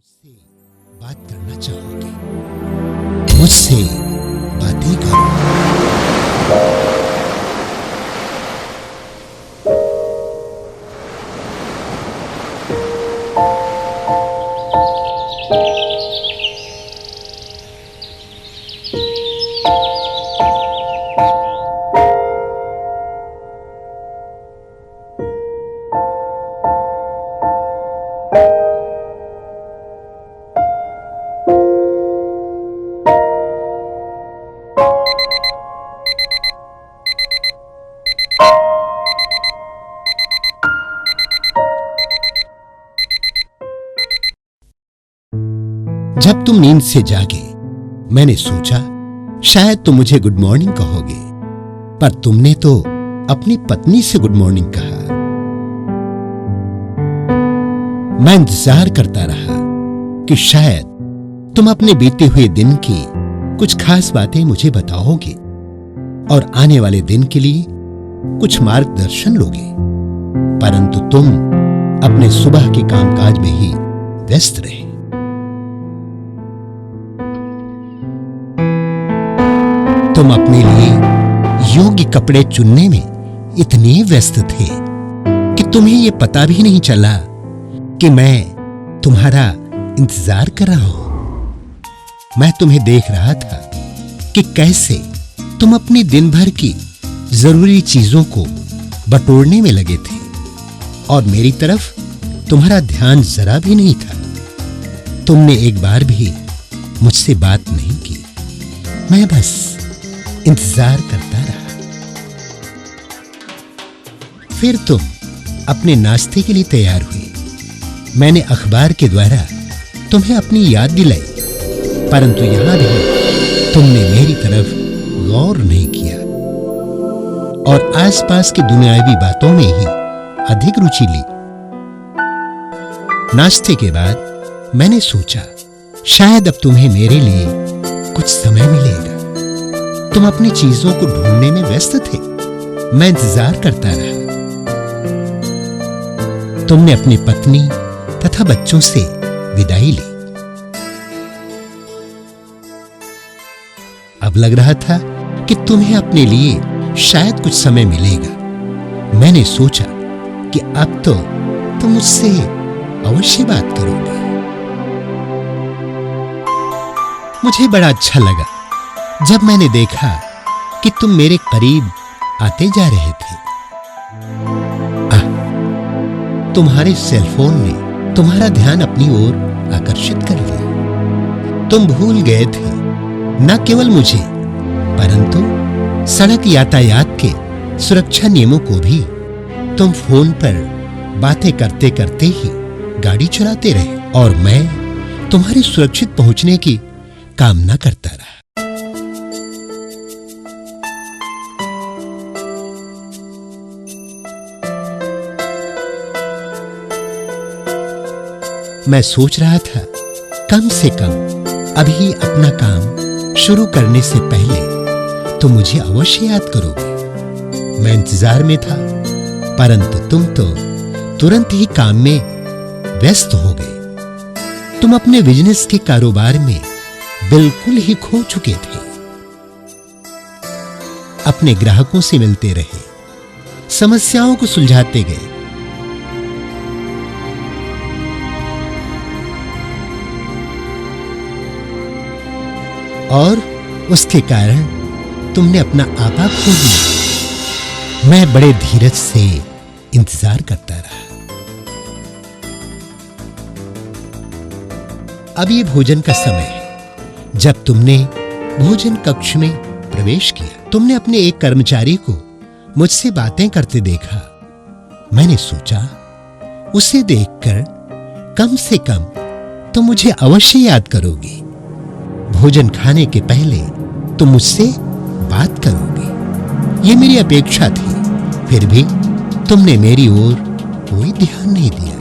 मुझसे बात करना चाहोगे, मुझसे बातें करो। जब तुम नींद से जागे, मैंने सोचा शायद तुम मुझे गुड मॉर्निंग कहोगे, पर तुमने तो अपनी पत्नी से गुड मॉर्निंग कहा। मैं इंतजार करता रहा कि शायद तुम अपने बीते हुए दिन की कुछ खास बातें मुझे बताओगे और आने वाले दिन के लिए कुछ मार्गदर्शन लोगे, परंतु तुम अपने सुबह के कामकाज में ही व्यस्त रहे। तुम अपने लिए योग्य कपड़े चुनने में इतने व्यस्त थे कि तुम्हें यह पता भी नहीं चला कि मैं तुम्हारा इंतजार कर रहा हूं। मैं तुम्हें देख रहा था कि कैसे तुम अपने दिन भर की जरूरी चीजों को बटोरने में लगे थे और मेरी तरफ तुम्हारा ध्यान जरा भी नहीं था। तुमने एक बार भी मुझसे बात नहीं की। मैं बस इंतजार करता रहा। फिर तुम अपने नाश्ते के लिए तैयार हुई। मैंने अखबार के द्वारा तुम्हें अपनी याद दिलाई, परंतु यहां भी तुमने मेरी तरफ गौर नहीं किया और आसपास की दुनियावी बातों में ही अधिक रुचि ली। नाश्ते के बाद मैंने सोचा शायद अब तुम्हें मेरे लिए कुछ समय मिलेगा। तुम अपनी चीजों को ढूंढने में व्यस्त थे। मैं इंतजार करता रहा। तुमने अपनी पत्नी तथा बच्चों से विदाई ली। अब लग रहा था कि तुम्हें अपने लिए शायद कुछ समय मिलेगा। मैंने सोचा कि अब तो तुम मुझसे अवश्य बात करोगे। मुझे बड़ा अच्छा लगा जब मैंने देखा कि तुम मेरे करीब आते जा रहे थे। तुम्हारे सेलफोन ने तुम्हारा ध्यान अपनी ओर आकर्षित कर लिया। तुम भूल गए थे न केवल मुझे, परंतु सड़क यातायात के सुरक्षा नियमों को भी। तुम फोन पर बातें करते करते ही गाड़ी चलाते रहे और मैं तुम्हारे सुरक्षित पहुंचने की कामना करता रहा। मैं सोच रहा था कम से कम अभी अपना काम शुरू करने से पहले तुम मुझे अवश्य याद करोगे। मैं इंतजार में था, परंतु तुम तो तुरंत ही काम में व्यस्त हो गए। तुम अपने बिजनेस के कारोबार में बिल्कुल ही खो चुके थे। अपने ग्राहकों से मिलते रहे, समस्याओं को सुलझाते गए। और उसके कारण तुमने अपना आपा खो दिया। मैं बड़े धीरज से इंतजार करता रहा। अब ये भोजन का समय है। जब तुमने भोजन कक्ष में प्रवेश किया, तुमने अपने एक कर्मचारी को मुझसे बातें करते देखा। मैंने सोचा उसे देखकर कम से कम तुम मुझे अवश्य याद करोगे। भोजन खाने के पहले तुम मुझसे बात करोगे, ये मेरी अपेक्षा थी। फिर भी तुमने मेरी ओर कोई ध्यान नहीं दिया।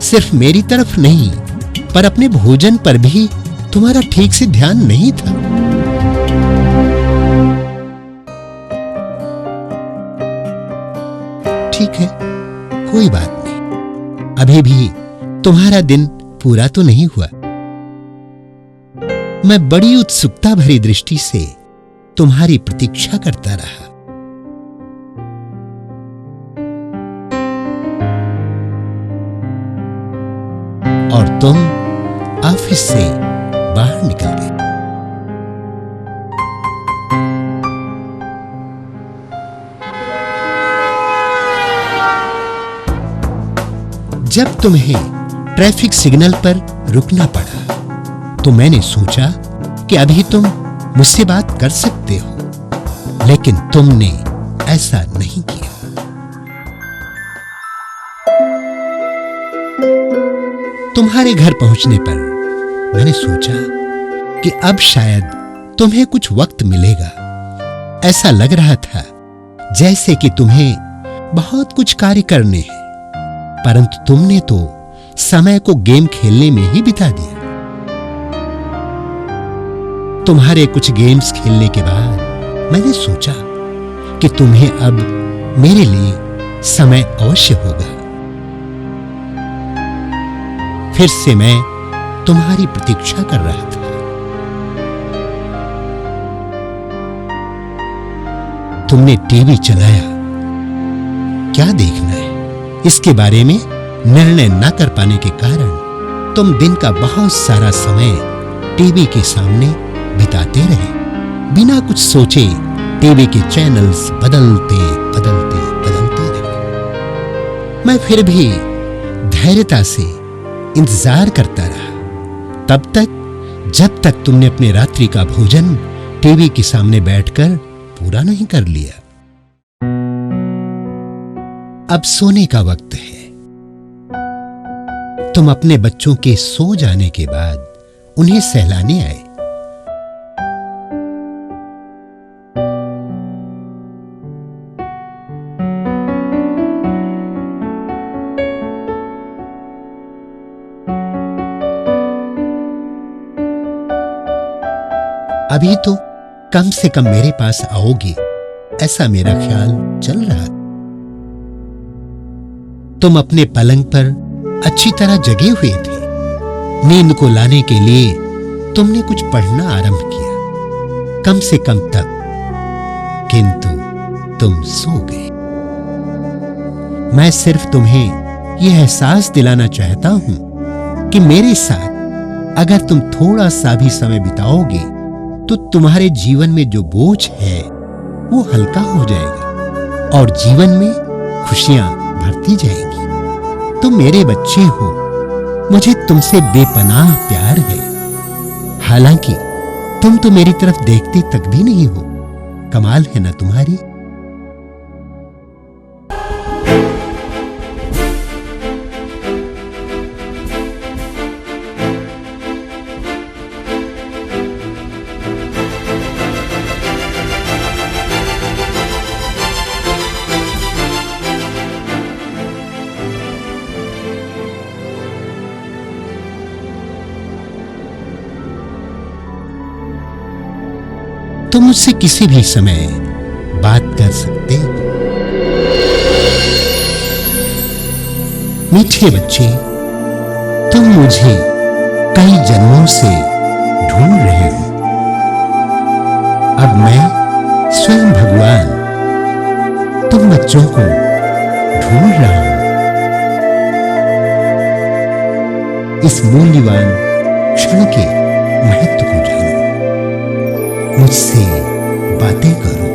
सिर्फ मेरी तरफ नहीं, पर अपने भोजन पर भी तुम्हारा ठीक से ध्यान नहीं था। ठीक है, कोई बात नहीं, अभी भी तुम्हारा दिन पूरा तो नहीं हुआ। मैं बड़ी उत्सुकता भरी दृष्टि से तुम्हारी प्रतीक्षा करता रहा। और तुम ऑफिस से बाहर निकल गए। जब तुम्हें ट्रैफिक सिग्नल पर रुकना पड़ा तो मैंने सोचा कि अभी तुम मुझसे बात कर सकते हो, लेकिन तुमने ऐसा नहीं किया। तुम्हारे घर पहुंचने पर मैंने सोचा कि अब शायद तुम्हें कुछ वक्त मिलेगा। ऐसा लग रहा था जैसे कि तुम्हें बहुत कुछ कार्य करने हैं, परंतु तुमने तो समय को गेम खेलने में ही बिता दिया। तुम्हारे कुछ गेम्स खेलने के बाद मैंने सोचा कि तुम्हें अब मेरे लिए समय अवश्य होगा। फिर से मैं तुम्हारी प्रतीक्षा कर रहा था। तुमने टीवी चलाया। क्या देखना है इसके बारे में निर्णय न कर पाने के कारण तुम दिन का बहुत सारा समय टीवी के सामने बिताते रहे। बिना कुछ सोचे टीवी के चैनल्स बदलते बदलते बदलते रहे। मैं फिर भी धैर्यता से इंतजार करता रहा, तब तक जब तक तुमने अपने रात्रि का भोजन टीवी के सामने बैठकर पूरा नहीं कर लिया। अब सोने का वक्त है। तुम अपने बच्चों के सो जाने के बाद उन्हें सहलाने आए। अभी तो कम से कम मेरे पास आओगे, ऐसा मेरा ख्याल चल रहा था। तुम अपने पलंग पर अच्छी तरह जगे हुए थे। नींद को लाने के लिए तुमने कुछ पढ़ना आरंभ किया, कम से कम तब, किंतु तुम सो गए। मैं सिर्फ तुम्हें यह एहसास दिलाना चाहता हूं कि मेरे साथ अगर तुम थोड़ा सा भी समय बिताओगे तो तुम्हारे जीवन में जो बोझ है वो हल्का हो जाएगा और जीवन में खुशियां भरती जाएंगी। तुम मेरे बच्चे हो, मुझे तुमसे बेपनाह प्यार है। हालांकि तुम तो मेरी तरफ देखते तक भी नहीं हो। कमाल है ना तुम्हारी। तुम मुझसे किसी भी समय बात कर सकते हो। मीठे बच्चे, तुम मुझे कई जन्मों से ढूंढ रहे हो। अब मैं स्वयं भगवान तुम बच्चों को ढूंढ रहा हूं। इस मूल्यवान क्षण के महत्व को जानो, मुझसे बातें करो।